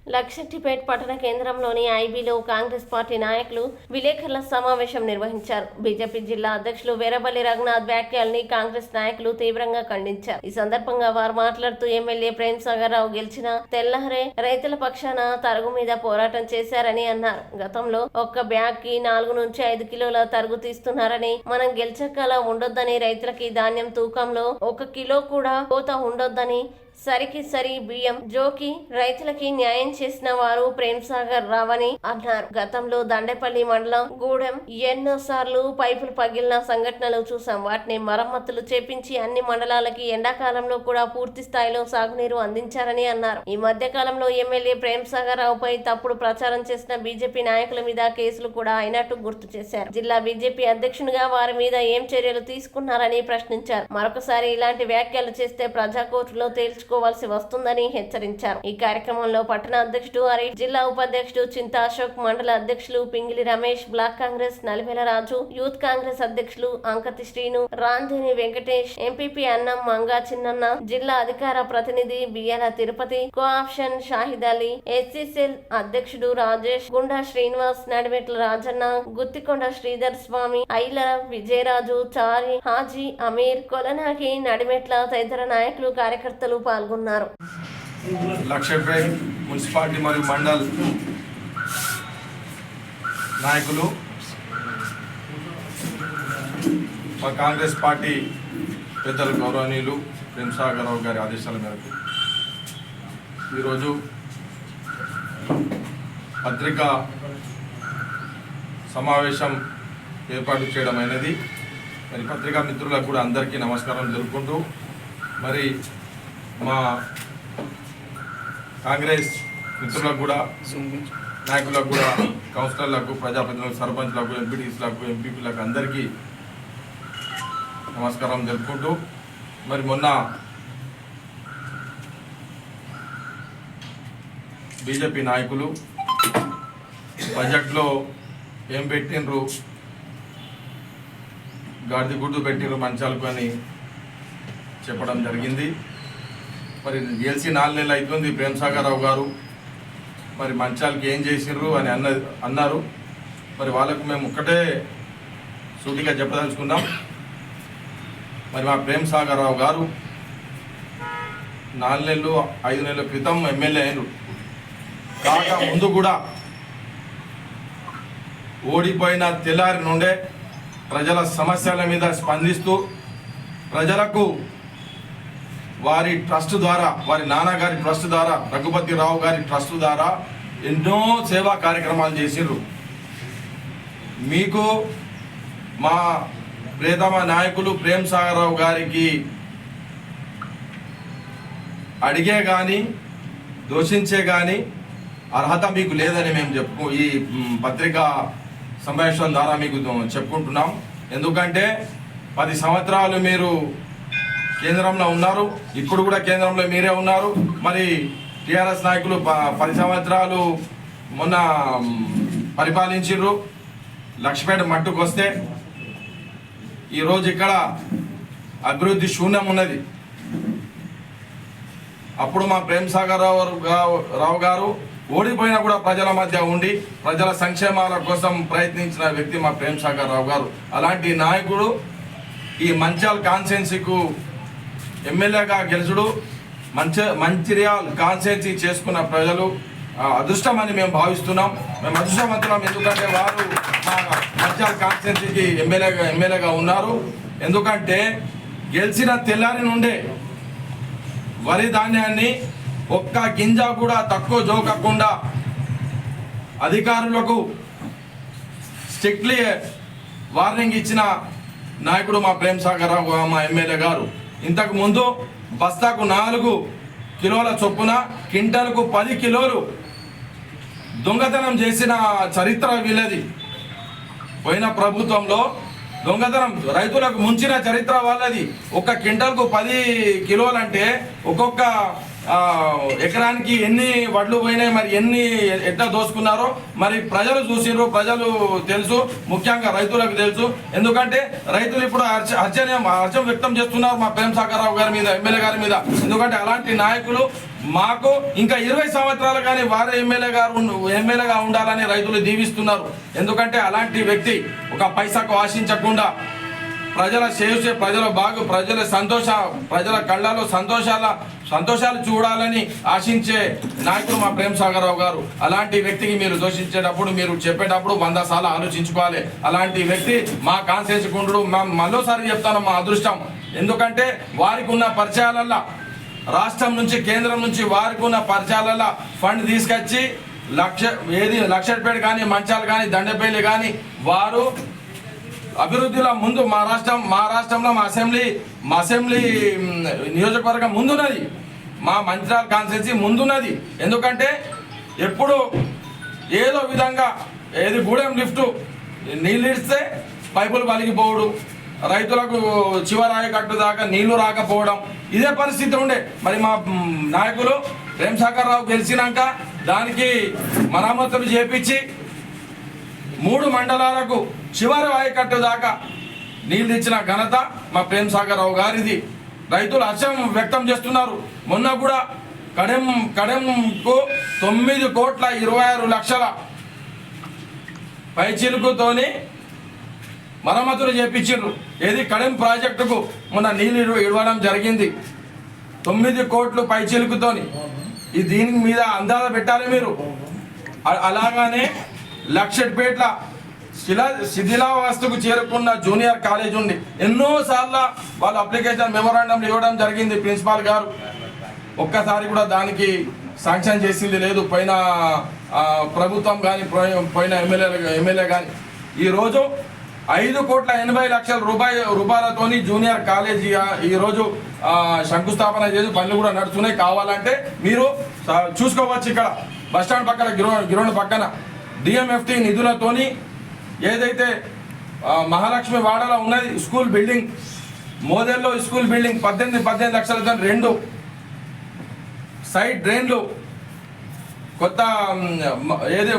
లక్షెట్టిపేట్ పట్టణ కేంద్రంలోని ఐబీలో కాంగ్రెస్ పార్టీ నాయకులు విలేకరుల సమావేశం నిర్వహించారు. బీజేపీ జిల్లా అధ్యక్షులు వీరబల్లి రఘునాథ్ వ్యాఖ్యల్ని కాంగ్రెస్ నాయకులు తీవ్రంగా ఖండించారు. ఈ సందర్భంగా వారు మాట్లాడుతూ ఎమ్మెల్యే ప్రేమ్ సాగర్ రావు గెలిచిన తెల్లహరే రైతుల పక్షాన తరుగు మీద పోరాటం చేశారని అన్నారు. గతంలో ఒక్క బ్యాగ్ కి 4 నుంచి 5 కిలోల తరుగు తీస్తున్నారని, మనం గెలిచకలా ఉండొద్దని, రైతులకి ధాన్యం తూకంలో 1 కిలో కూడా కోత ఉండొద్దని, సరికి సరి బియ్యం జోకి రైతులకి న్యాయం చేసిన వారు ప్రేమ్ సాగర్ రావని అన్నారు. గతంలో దండేపల్లి మండలం గూడెం ఎన్నోసార్లు పైపులు పగిలిన సంఘటనలు చూసాం. వాటిని మరమ్మతులు చేపించి అన్ని మండలాలకి ఎండాకాలంలో కూడా పూర్తి స్థాయిలో సాగునీరు అందించారని అన్నారు. ఈ మధ్య కాలంలో ఎమ్మెల్యే ప్రేమ్ సాగర్ రావుపై తప్పుడు ప్రచారం చేసిన బీజేపీ నాయకుల మీద కేసులు కూడా అయినట్టు గుర్తు చేశారు. జిల్లా బీజేపీ అధ్యక్షునిగా వారి మీద ఏం చర్యలు తీసుకున్నారని ప్రశ్నించారు. మరొకసారి ఇలాంటి వ్యాఖ్యలు చేస్తే ప్రజా కోర్టులో తేల్చుకోవాల్సి వస్తుందని హెచ్చరించారు. ఈ కార్యక్రమంలో పట్టణ అధ్యక్షుడు హరీష్, జిల్లా ఉపాధ్యక్షుడు చింతా అశోక్, మండల అధ్యక్షులు పింగిలి రమేష్, బ్లాక్ కాంగ్రెస్ నలివేల రాజు, యూత్ కాంగ్రెస్ అధ్యక్షులు అంకతి శ్రీను, రాంధిని వెంకటేష్, ఎంపీపీ అన్నం మంగా చిన్నన్న, జిల్లా అధికార ప్రతినిధి బియ్యాల తిరుపతి, కోఆప్షన్ షాహిద్ అలీ, ఎస్సీసెల్ అధ్యక్షుడు రాజేష్, గుండా శ్రీనివాస్, నడిమెట్ల రాజన్న, గుత్తికొండ శ్రీధర్ స్వామి, ఐల విజయరాజు, చారి, హాజీ అమీర్, కొలనాకి, నడిమెట్ల తదితర నాయకులు కార్యకర్తలు పాల్గొన్నారు. లక్షపేట్ మున్సిపాలిటీ మరియు మండల్ నాయకులు, మా కాంగ్రెస్ పార్టీ పెద్దలు గౌరవనీయులు ప్రేమ్ సాగర్ రావు గారి ఆదేశాల మేరకు ఈరోజు పత్రికా సమావేశం ఏర్పాటు చేయడం అయినది. మరి పత్రికా మిత్రులకు కూడా అందరికీ నమస్కారం తెలుపుకుంటూ, మరి మా కాంగ్రెస్ మిత్రులకు కూడా, నాయకులకు కూడా, కౌన్సిలర్లకు, ప్రజాప్రతినిధులకు, సర్పంచ్లకు, ఎంపీటీసీలకు, ఎంపీపీలకు అందరికీ నమస్కారం తెలుపుకుంటూ, మరి మొన్న బీజేపీ నాయకులు బడ్జెట్లో ఏం పెట్టినరు, గాడిద గుడ్డు పెట్టినరు మంచాలకు అని చెప్పడం జరిగింది. మరి గెలిచి 4 నెలలు అవుతుంది ప్రేమ్ సాగర్ రావు గారు, మరి మంచాలకి ఏం చేసిర్రు అని అన్నారు. మరి వాళ్ళకు మేము ఒక్కటే సూటిగా చెప్పదలుచుకున్నాం. మరి మా ప్రేమ్ సాగర్ రావు గారు 4 నెలలు 5 నెలల క్రితం ఎమ్మెల్యే అయినరు. కాక ముందు కూడా ఓడిపోయిన తెల్లారి నుండే ప్రజల సమస్యల మీద స్పందిస్తూ, ప్రజలకు వారి ట్రస్ట్ ద్వారా, వారి నాన్నగారి ట్రస్ట్ ద్వారా, రఘుపతి రావు గారి ట్రస్ట్ ద్వారా ఎన్నో సేవా కార్యక్రమాలు చేసిండ్రు. మీకు మా ప్రియతమ నాయకులు ప్రేమ్ సాగర్ రావు గారికి అడిగే కానీ దూషించే కానీ అర్హత మీకు లేదని మేము ఈ పత్రికా సమావేశం ద్వారా మీకు చెప్పుకుంటున్నాం. ఎందుకంటే 10 సంవత్సరాలు మీరు కేంద్రంలో ఉన్నారు, ఇప్పుడు కూడా కేంద్రంలో మీరే ఉన్నారు. మరి టీఆర్ఎస్ నాయకులు 10 సంవత్సరాలు మొన్న పరిపాలించారు. లక్షపేట మట్టుకు వస్తే ఈరోజు ఇక్కడ అభివృద్ధి శూన్యం ఉన్నది. అప్పుడు మా ప్రేమ్ సాగర్ రావు గారు ఓడిపోయినా కూడా ప్రజల మధ్య ఉండి ప్రజల సంక్షేమాల కోసం ప్రయత్నించిన వ్యక్తి మా ప్రేమ్ సాగర్ రావు గారు. అలాంటి నాయకుడు ఈ మంచాల్ కాన్స్టిట్యున్సీకు ఎమ్మెల్యేగా గెలుచుడు, మంచిర్యాల్ కాన్స్టిట్యున్సీ చేసుకున్న ప్రజలు అదృష్టమని మేము భావిస్తున్నాం. మేము అదృష్టవంతులం. ఎందుకంటే వారు మా మంచిర్యాల్ కాన్స్టిట్యున్సీకి ఎమ్మెల్యేగా ఉన్నారు. ఎందుకంటే గెలిచిన తెల్లారి నుండే వరి ధాన్యాన్ని ఒక్క గింజ కూడా తక్కువ జోకకుండా అధికారులకు స్ట్రిక్ట్లీ వార్నింగ్ ఇచ్చిన నాయకుడు మా ప్రేమ్ సాగర్ రావు మా ఎమ్మెల్యే గారు. ఇంతకు ముందు బస్తాకు 4 కిలోల చొప్పున క్వింటాలకు 10 కిలోలు దొంగతనం చేసిన చరిత్ర వీళ్ళది. పోయిన ప్రభుత్వంలో దొంగతనం రైతులకు ముంచిన చరిత్ర వాళ్ళది. ఒక క్వింటాల్కు 10 కిలోలు అంటే ఒక్కొక్క ఎకరానికి ఎన్ని వడ్లు పోయినాయి, మరి ఎట్లా దోసుకున్నారో మరి ప్రజలు చూసిర్రు, ప్రజలు తెలుసు, ముఖ్యంగా రైతులకు తెలుసు. ఎందుకంటే రైతులు ఇప్పుడు హర్షం వ్యక్తం చేస్తున్నారు మా ప్రేమ్ సాగర్ రావు గారి మీద, ఎమ్మెల్యే గారి మీద. ఎందుకంటే అలాంటి నాయకులు మాకు ఇంకా 20 సంవత్సరాలు కానీ వారే ఎమ్మెల్యేగా ఉండాలని రైతులు దీవిస్తున్నారు. ఎందుకంటే అలాంటి వ్యక్తి ఒక పైసాకు ఆశించకుండా ప్రజల సేవ, ప్రజల కళ్ళలో సంతోషాలు చూడాలని ఆశించే నాయకుడు మా ప్రేమ్ సాగర్ రావు గారు. అలాంటి వ్యక్తికి మీరు దోషించేటప్పుడు, మీరు చెప్పేటప్పుడు 100 సార్లు ఆలోచించుకోవాలి. అలాంటి వ్యక్తి మా కాన్స్టిట్యూన్సీ కుంటుడు. మరోసారి చెప్తాను, మా అదృష్టం. ఎందుకంటే వారికి ఉన్న పరిచయాలల్లో, రాష్ట్రం నుంచి కేంద్రం నుంచి వారికి ఉన్న పరిచయాలల్లో ఫండ్ తీసుకొచ్చి లక్షపేట కానీ, మంచాలు కానీ, దండపల్లి కానీ వారు అభివృద్ధిలో ముందు మా రాష్ట్రంలో మా అసెంబ్లీ నియోజకవర్గం ముందున్నది, మా మంచిర్యాల కాన్స్టిట్యున్సీ ముందున్నది. ఎందుకంటే ఎప్పుడు ఏదో విధంగా గూడెం లిఫ్ట్ నీళ్ళు ఇస్తే పైపులు పలిగిపోవడం, రైతులకు చివరాయి కట్టు దాకా నీళ్లు రాకపోవడం, ఇదే పరిస్థితి ఉండే. మరి మా నాయకులు ప్రేమ్ సాగర్ రావు గెలిచినాక దానికి మరమ్మతులు చేపించి 3 మండలాలకు చివరి ఆయకట్టు దాకా నీళ్ళు ఇచ్చిన ఘనత మా ప్రేమ్ సాగర్ రావు గారిది. రైతులు హర్షం వ్యక్తం చేస్తున్నారు. మొన్న కూడా కడెంకు 9,26,00,000 పైచిలుకుతోని మరమ్మతులు చేపించారు. కడెం ప్రాజెక్టుకు మొన్న నీళ్ళు ఇవ్వడం జరిగింది. 9 కోట్లు పైచిలుకుతోని. దీని మీద అందాజ పెట్టాలి మీరు. అలాగానే లక్షపేట్ల శిథిలావస్థకు చేరుకున్న జూనియర్ కాలేజ్ ఉంది. ఎన్నోసార్లు వాళ్ళు అప్లికేషన్ మెమోరాండం ఇవ్వడం జరిగింది ప్రిన్సిపాల్ గారు. ఒక్కసారి కూడా దానికి శాంక్షన్ చేసింది లేదు పోయిన ప్రభుత్వం కానీ, పోయిన ఎమ్మెల్యే కానీ. ఈరోజు 5,80,00,000 రూపాయలతోని జూనియర్ కాలేజీ ఈరోజు శంకుస్థాపన చేసి పనులు కూడా నడుస్తున్నాయి. కావాలంటే మీరు చూసుకోవచ్చు. ఇక్కడ బస్టాండ్ పక్కన గ్రౌండ్ పక్కన డిఎంఎఫ్టి నిధులతోని ఏదైతే మహాలక్ష్మి వాడలో ఉన్నది స్కూల్ బిల్డింగ్, మోదెల్లో స్కూల్ బిల్డింగ్ 18 లక్షలతో 2 సైడ్ డ్రైన్లు, కొత్త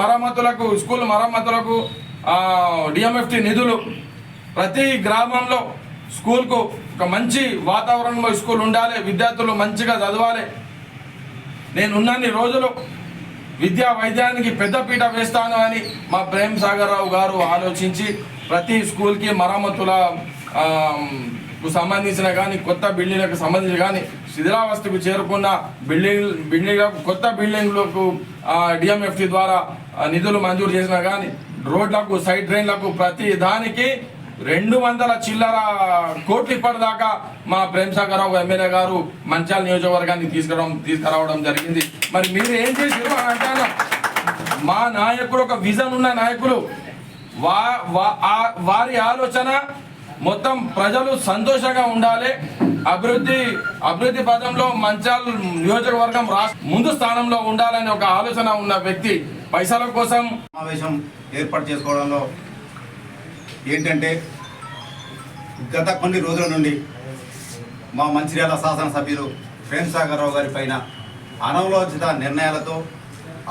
మరమ్మతులకు, స్కూల్ మరమ్మతులకు డిఎంఎఫ్టి నిధులు, ప్రతి గ్రామంలో స్కూల్కు ఒక మంచి వాతావరణంలో స్కూల్ ఉండాలి, విద్యార్థులు మంచిగా చదవాలి. నేనున్నన్ని రోజులు విద్యా వైద్యానికి పెద్దపీట వేస్తాను అని మా ప్రేమ్ సాగర్ రావు గారు ఆలోచించి ప్రతి స్కూల్కి మరమ్మతులకు సంబంధించిన కానీ, కొత్త బిల్డింగ్లకు సంబంధించి కానీ, శిథిలావస్థకు చేరుకున్న బిల్డింగ్లకు, కొత్త బిల్డింగ్లకు డిఎంఎఫ్టి ద్వారా నిధులు మంజూరు చేసినా కానీ, రోడ్లకు, సైడ్ డ్రైన్లకు ప్రతి దానికి 200 చిల్లర కోట్లు ఇప్పటిదాకా మా ప్రేమ్ సాగర్ రావు ఎమ్మెల్యే గారు మంచిర్యాల నియోజకవర్గాన్ని తీసుకురావడం జరిగింది. మరి మీరు ఏం చేసారు అంటాను. మా నాయకుడు ఒక విజన్ ఉన్న నాయకులు. వారి ఆలోచన మొత్తం ప్రజలు సంతోషంగా ఉండాలి, అభివృద్ధి పదంలో మంచిర్యాల నియోజకవర్గం ముందు స్థానంలో ఉండాలని ఒక ఆలోచన ఉన్న వ్యక్తి. పైసల కోసం సమావేశం ఏర్పాటు చేసుకోవడంలో ఏంటంటే, గత కొన్ని రోజుల నుండి మా మంచిర్యాల శాసనసభ్యులు ప్రేమ్ సాగర్ రావు గారి పైన అనాలోచిత నిర్ణయాలతో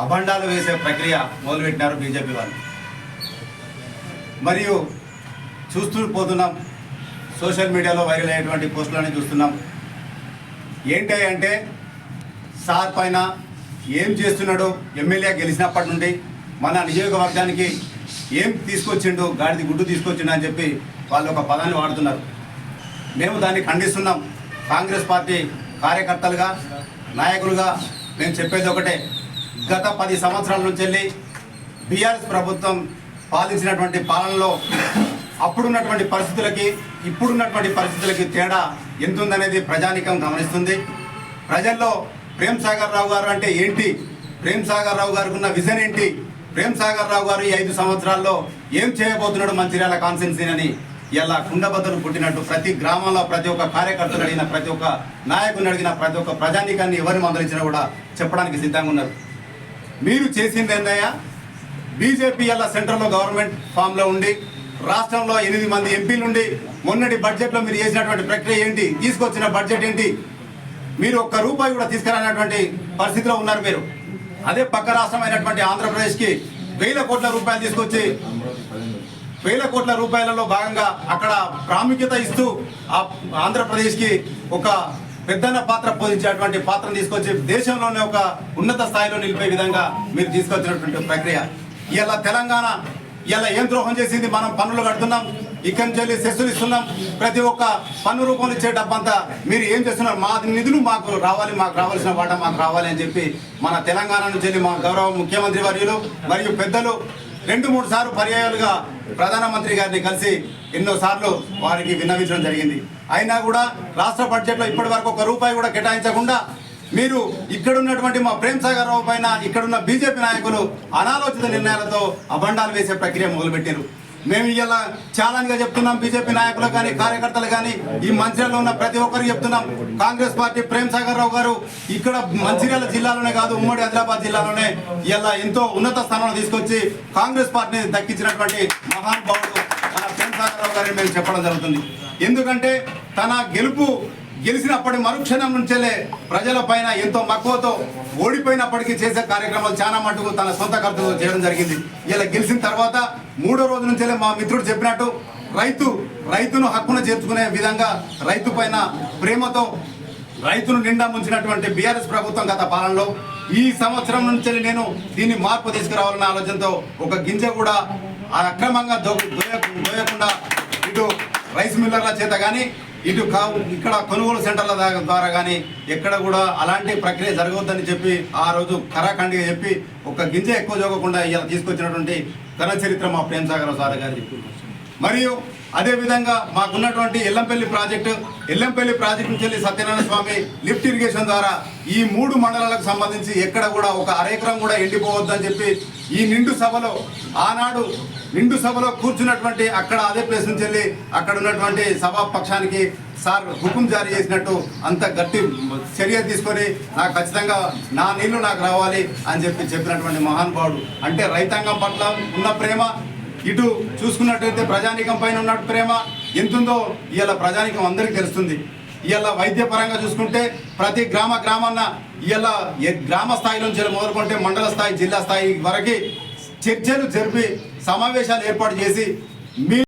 అభండాలు వేసే ప్రక్రియ మొదలుపెట్టినారు బీజేపీ వాళ్ళు. మరియు చూస్తూ పోతున్నాం, సోషల్ మీడియాలో వైరల్ అయ్యేటువంటి పోస్టులని చూస్తున్నాం. ఏంటి అంటే, సార్ పైన ఏం చేస్తున్నాడో, ఎమ్మెల్యే గెలిచినప్పటి నుండి మన నియోజకవర్గానికి ఏం తీసుకొచ్చిండు, గాడిది గుడ్డు తీసుకొచ్చిండు అని చెప్పి వాళ్ళు ఒక పదాన్ని వాడుతున్నారు. మేము దాన్ని ఖండిస్తున్నాం. కాంగ్రెస్ పార్టీ కార్యకర్తలుగా, నాయకులుగా మేము చెప్పేది ఒకటే, గత 10 సంవత్సరాల నుంచి వెళ్ళి బీఆర్ఎస్ ప్రభుత్వం పాలించినటువంటి పాలనలో అప్పుడున్నటువంటి పరిస్థితులకి ఇప్పుడున్నటువంటి పరిస్థితులకి తేడా ఎంతుందనేది ప్రజానీకం గమనిస్తుంది. ప్రజల్లో ప్రేమ్ సాగర్ రావు గారు అంటే ఏంటి, ప్రేమ్ సాగర్ రావు గారికి ఉన్న విజన్ ఏంటి, ప్రేమ్ సాగర్ రావు గారు ఈ 5 సంవత్సరాల్లో ఏం చేయబోతున్నాడు మంచిర్యాల కాన్స్టిట్యున్సీని ఇలా కుండబద్దలు పుట్టినట్టు ప్రతి గ్రామంలో ప్రతి ఒక్క కార్యకర్తలు అడిగిన, ప్రతి ఒక్క నాయకుని అడిగిన, ప్రతి ఒక్క ప్రజానీకాన్ని ఎవరిని మందలించినా కూడా చెప్పడానికి సిద్ధంగా ఉన్నారు. మీరు చేసింది ఏందయ్యా, బీజేపీ ఇలా సెంట్రల్లో గవర్నమెంట్ ఫామ్లో ఉండి రాష్ట్రంలో 8 మంది ఎంపీలు ఉండి మొన్నటి బడ్జెట్లో మీరు చేసినటువంటి ప్రక్రియ ఏంటి, తీసుకొచ్చిన బడ్జెట్ ఏంటి, మీరు ఒక్క రూపాయి కూడా తీసుకురానటువంటి పరిస్థితిలో ఉన్నారు మీరు. అదే పక్క రాష్ట్రమైనటువంటి ఆంధ్రప్రదేశ్కి 1,000 కోట్ల రూపాయలు తీసుకొచ్చి 1,000 కోట్ల రూపాయలలో భాగంగా అక్కడ ప్రాముఖ్యత ఇస్తూ ఆంధ్రప్రదేశ్కి ఒక పెద్దన్న పాత్ర పోషించేటువంటి పాత్రను తీసుకొచ్చి దేశంలోనే ఒక ఉన్నత స్థాయిలో నిలిపే విధంగా మీరు తీసుకొచ్చినటువంటి ప్రక్రియ. ఇలా తెలంగాణ ఇలా ఏం ద్రోహం చేసింది? మనం పన్నులు కడుతున్నాం, ఇక్కడి నుంచి వెళ్ళి సెస్సులు ఇస్తున్నాం, ప్రతి ఒక్క పన్ను రూపంలో ఇచ్చే డబ్బంతా మీరు ఏం చేస్తున్నారు? మా నిధులు మాకు రావాలి, మాకు రావాల్సిన వాటా మాకు రావాలి అని చెప్పి మన తెలంగాణ నుంచి వెళ్ళి మా గౌరవ ముఖ్యమంత్రి వర్యులు మరియు పెద్దలు 2-3 సార్లు పర్యాయాలుగా ప్రధానమంత్రి గారిని కలిసి ఎన్నోసార్లు వారికి విన్నవించడం జరిగింది. అయినా కూడా రాష్ట్ర బడ్జెట్లో ఇప్పటి వరకు ₹1 కూడా కేటాయించకుండా మీరు ఇక్కడున్నటువంటి మా ప్రేమ్ సాగర్ రావు పైన ఇక్కడున్న బీజేపీ నాయకులు అనాలోచిత నిర్ణయాలతో అబండాలు వేసే ప్రక్రియ మొదలుపెట్టారు. మేము ఇలా ఛాలెంజ్గా చెప్తున్నాం, బీజేపీ నాయకులు కానీ కార్యకర్తలు కానీ ఈ మంచిర్యాలలో ఉన్న ప్రతి ఒక్కరికి చెప్తున్నాం. కాంగ్రెస్ పార్టీ ప్రేమ్ సాగర్ రావు గారు ఇక్కడ మంచిర్యాల జిల్లాలోనే కాదు, ఉమ్మడి ఆదిలాబాద్ జిల్లాలోనే ఇలా ఎంతో ఉన్నత స్థానంలో తీసుకొచ్చి కాంగ్రెస్ పార్టీని దక్కించినటువంటి మహానుభావుడు మన ప్రేమ్ సాగర్ రావు గారిని మేము చెప్పడం జరుగుతుంది. ఎందుకంటే తన గెలిచినప్పటి మరుక్షణం నుంచెల్లే ప్రజల పైన ఎంతో మక్కువతో ఓడిపోయినప్పటికీ చేసే కార్యక్రమాలు చాలా మటుకు తన సొంత ఖర్చుతో చేయడం జరిగింది. ఇలా గెలిచిన తర్వాత 3వ రోజు నుంచెల్లే మా మిత్రుడు చెప్పినట్టు రైతును హక్కును చేర్చుకునే విధంగా రైతు పైన ప్రేమతో రైతును నిండా ముంచినటువంటి బీఆర్ఎస్ ప్రభుత్వం గత పాలనలో ఈ సంవత్సరం నుంచి నేను దీన్ని మార్పు తీసుకురావాలన్న ఆలోచనతో ఒక గింజ కూడా అక్రమంగా దోయకుండా ఇటు రైస్ మిల్లర్ల చేత కానీ ఇటు ఇక్కడ కొనుగోలు సెంటర్ల ద్వారా కానీ ఎక్కడ కూడా అలాంటి ప్రక్రియ జరగవద్దని చెప్పి ఆ రోజు కరాఖండిగా చెప్పి ఒక గింజ ఎక్కువ జోగకుండా ఇలా తీసుకొచ్చినటువంటి ఘన చరిత్ర మా ప్రేమ్ సాగర్ రావు సార్ గారి. మరియు అదేవిధంగా మాకున్నటువంటి ఎల్లంపల్లి ప్రాజెక్టు నుంచి వెళ్ళి సత్యనారాయణ స్వామి లిఫ్ట్ ఇరిగేషన్ ద్వారా ఈ 3 మండలాలకు సంబంధించి ఎక్కడ కూడా ఒక అరెకరం కూడా ఎండిపోవద్దని చెప్పి ఈ ఆనాడు నిండు సభలో కూర్చున్నటువంటి అక్కడ అదే ప్లేస్ నుంచి వెళ్ళి అక్కడ ఉన్నటువంటి సభాపక్షానికి సార్ హుకుం జారీ చేసినట్టు అంత గట్టి చర్య తీసుకొని నాకు ఖచ్చితంగా నా నీళ్లు నాకు రావాలి అని చెప్పినటువంటి మహానుభావుడు. అంటే రైతాంగం పట్ల ఉన్న ప్రేమ, ఇటు చూసుకున్నట్టయితే ప్రజానీకం పైన ఉన్న ప్రేమ ఎంతుందో ఇలా ప్రజానీకం అందరికీ తెలుస్తుంది. ఇలా వైద్య పరంగా చూసుకుంటే ప్రతి గ్రామాన్న ఇలా గ్రామ స్థాయి నుంచి మొదలుకుంటే మండల స్థాయి, జిల్లా స్థాయి వరకు చర్చలు జరిపి సమావేశాలు ఏర్పాటు చేసి